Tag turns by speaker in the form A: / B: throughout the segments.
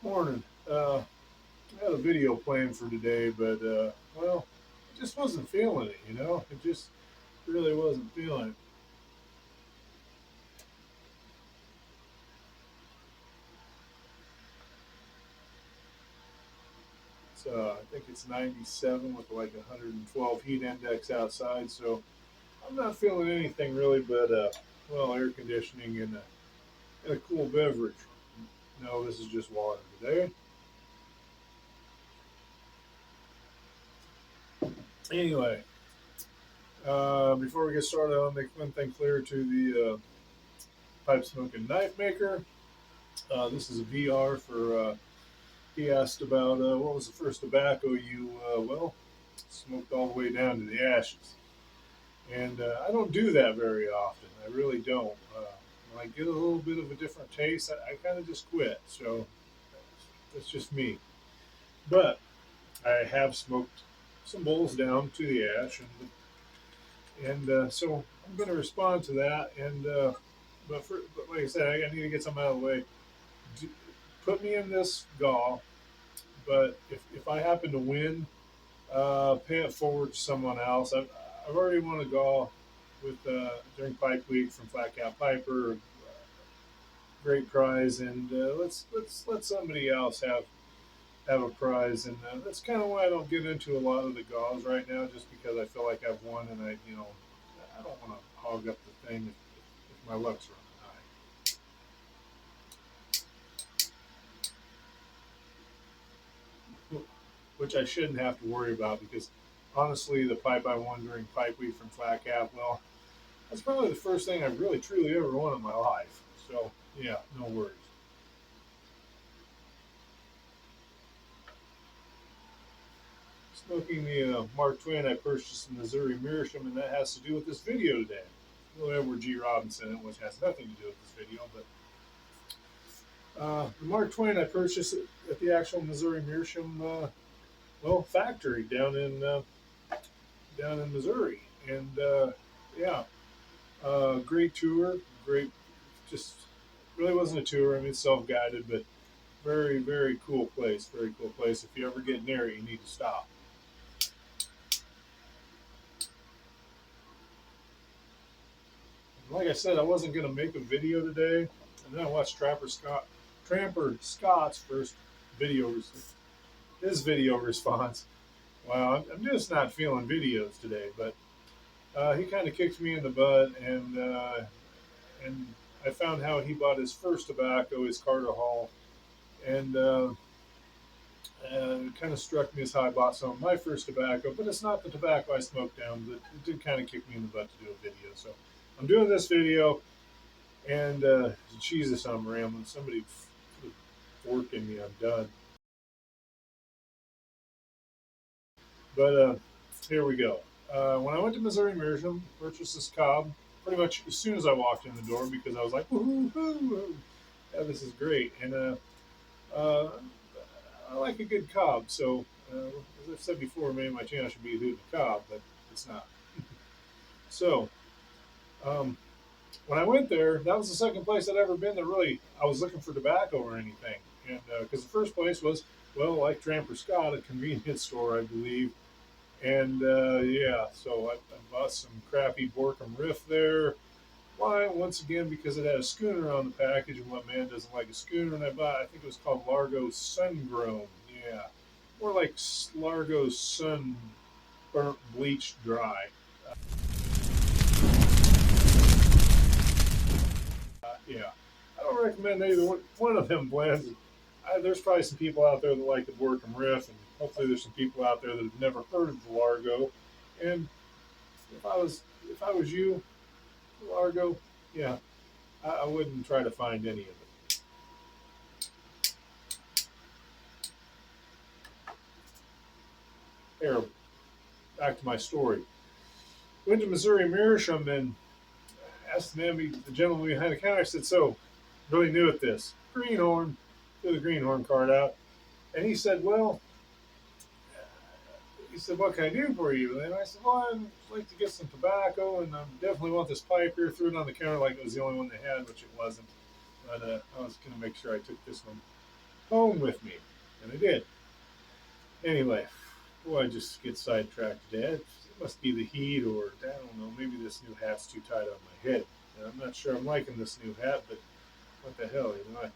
A: Morning. I had a video planned for today, but well, I just wasn't feeling it. It just really wasn't feeling it. I think it's 97 with like 112 heat index outside, so I'm not feeling anything really, but well, air conditioning and a cool beverage. No, this is just water today. Anyway, before we get started, I'll make one thing clear to the pipe smoking knife maker. This is a VR for. He asked about what was the first tobacco you smoked all the way down to the ashes, and I don't do that very often. I really don't. When I get a little bit of a different taste, I kind of just quit. So that's just me. But I have smoked some bowls down to the ash, and so I'm going to respond to that. But like I said, I need to get something out of the way. Do, put me in this gall, but if I happen to win, pay it forward to someone else. I've already won a gall with during Pipe Week from Flat Cap Piper, great prize, and let's let somebody else have a prize, and that's kind of why I don't get into a lot of the galls right now, just because I feel like I've won, and I don't want to hog up the thing if my luck's running high, which I shouldn't have to worry about because honestly, the pipe I won during Pipe Week from Flat Cap, well, that's probably the first thing I've really truly ever won in my life. So yeah, no worries. Smoking the Mark Twain I purchased in Missouri Meerschaum, and that has to do with this video today. No Edward G. Robinson, which has nothing to do with this video, but the Mark Twain I purchased at the actual Missouri Meerschaum, factory down in Missouri, and yeah, great tour, great, just really wasn't a tour. I mean, self guided, but very, very cool place. Very cool place. If you ever get near it, you need to stop. And like I said, I wasn't going to make a video today, and then I watched Tramper Scott's first video, his video response. Wow, I'm just not feeling videos today, but he kind of kicked me in the butt, and I found how he bought his first tobacco, his Carter Hall, and it kind of struck me as how I bought some of my first tobacco, but it's not the tobacco I smoked down, but it did kind of kick me in the butt to do a video. So I'm doing this video, and Jesus, I'm rambling. Somebody put a fork in me, I'm done. But here we go. When I went to Missouri Meerschaum, purchased this cob pretty much as soon as I walked in the door because I was like, woohoo, woohoo, yeah, this is great. And uh, I like a good cob. So, as I've said before, maybe my channel should be Who the Cob, but it's not. So, um, when I went there, that was the second place I'd ever been that really I was looking for tobacco or anything. And because the first place was, well, like Tramper Scott, a convenience store, I believe. And yeah, so I bought some crappy Borkum Riff there. Why? Once again, because it had a schooner on the package, and what man doesn't like a schooner? And I think it was called Largo Sungrown. Yeah, more like Largo Sun Burnt Bleached Dry. Yeah, I don't recommend either one of them blends. There's probably some people out there that like the Borkum Riff, and hopefully there's some people out there that have never heard of the Largo. And if I was if I was you, Largo, yeah, I wouldn't try to find any of it. Terrible. Back to my story. Went to Missouri Meerschaum and asked the gentleman behind the counter. I said, "So, really new at this? Greenhorn." Threw the greenhorn card out, and he said, "Well," he said, "what can I do for you?" And I said, "Well, I'd like to get some tobacco, and I definitely want this pipe here." Threw it on the counter like it was the only one they had, which it wasn't. But I was going to make sure I took this one. home with me, and I did. Anyway, boy, I just get sidetracked today. It must be the heat, or I don't know. Maybe this new hat's too tight on my head. And I'm not sure I'm liking this new hat, but what the hell, I'm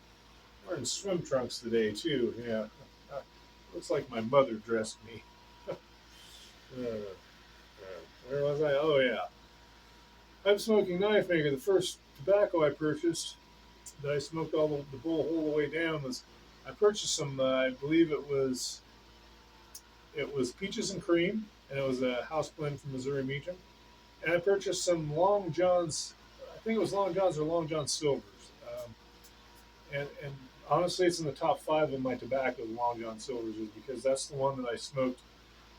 A: wearing swim trunks today too. Yeah, uh, looks like my mother dressed me. Where was I? Oh yeah, I'm smoking knife maker. The first tobacco I purchased that I smoked the bowl all the way down was I purchased some. I believe it was peaches and cream, and it was a house blend from Missouri Meacham. And I purchased some Long Johns. I think it was Long Johns or Long John Silvers. And honestly, it's in the top five of my tobacco. The Long John Silvers is because that's the one that I smoked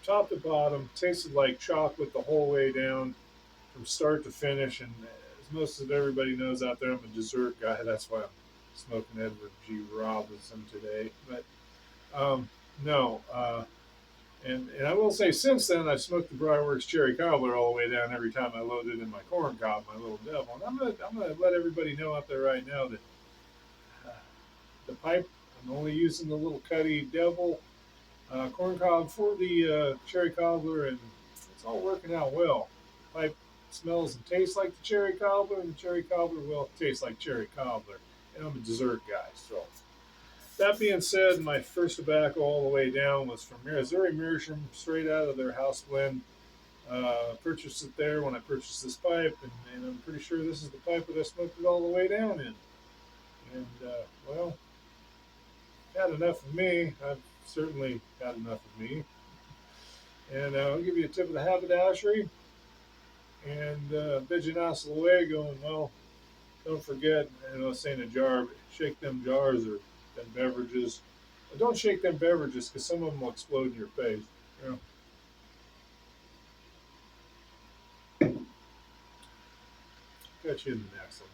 A: top to bottom. Tasted like chocolate the whole way down from start to finish. And as most of everybody knows out there, I'm a dessert guy. That's why I'm smoking Edward G. Robinson today. But no. And I will say, since then, I've smoked the Briarworks Cherry Cobbler all the way down every time I load it in my corn cob, my little devil. And I'm gonna let everybody know out there right now that uh, the pipe, I'm only using the little Cuddy Devil corn cob for the cherry cobbler, and it's all working out well. The pipe smells and tastes like the cherry cobbler, and the cherry cobbler will taste like cherry cobbler. And I'm a dessert guy, so that being said, my first tobacco all the way down was from Missouri Meerschaum, straight out of their house blend. Purchased it there when I purchased this pipe, and I'm pretty sure this is the pipe that I smoked it all the way down in. And well, had enough of me. I've certainly had enough of me. And I'll give you a tip of the haberdashery and Viginas Luego. And well, don't forget, saying a jar, shake them jars or them beverages. Don't shake them beverages because some of them will explode in your face. You know, catch you in the next one.